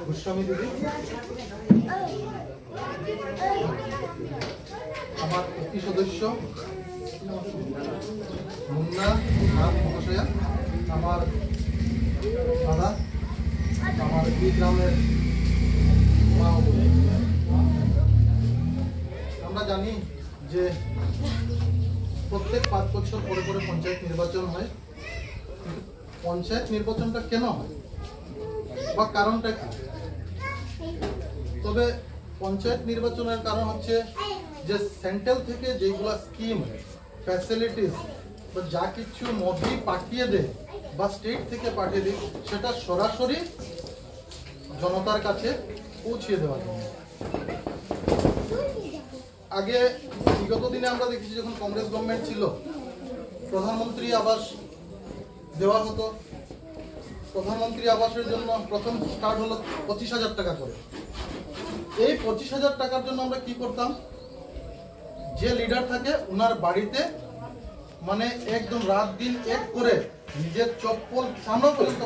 গোস্বামী দিদি, আমার অতি সদস্য মুন্না নাথ মহাশয়া, আমার দাদা, আমার এই গ্রামের মা। আমরা জানি যে প্রত্যেক 5 বছর পরে পরে পঞ্চায়েত নির্বাচন হয়। পঞ্চায়েত নির্বাচনটা কেন হয় বা কারণটা কি? তবে পঞ্চায়েত নির্বাচনের কারণ হচ্ছে যে সেন্ট্রাল থেকে যেগুলা স্কিম, ফ্যাসিলিটিস বা যা কিছু মোদি পাঠিয়ে দেয় বা স্টেট থেকে পাঠিয়ে দেয়, সেটা সরাসরি জনতার কাছে পৌঁছিয়ে দেওয়ার জন্য। আগে বিগত দিনে আমরা দেখেছি, যখন কংগ্রেস গভর্নমেন্ট ছিল, প্রধানমন্ত্রী আবাস দেওয়া হতো। প্রধানমন্ত্রী আবাসের জন্য প্রথম স্টার্ট হলো 25,000 টাকা করে। এই 25,000 টাকার জন্য আমরা কি করতাম, যে লিডার থাকে ওনার বাড়িতে মানে একদম রাত দিন এক করে নিজের চপ্পল চামড়া পর্যন্ত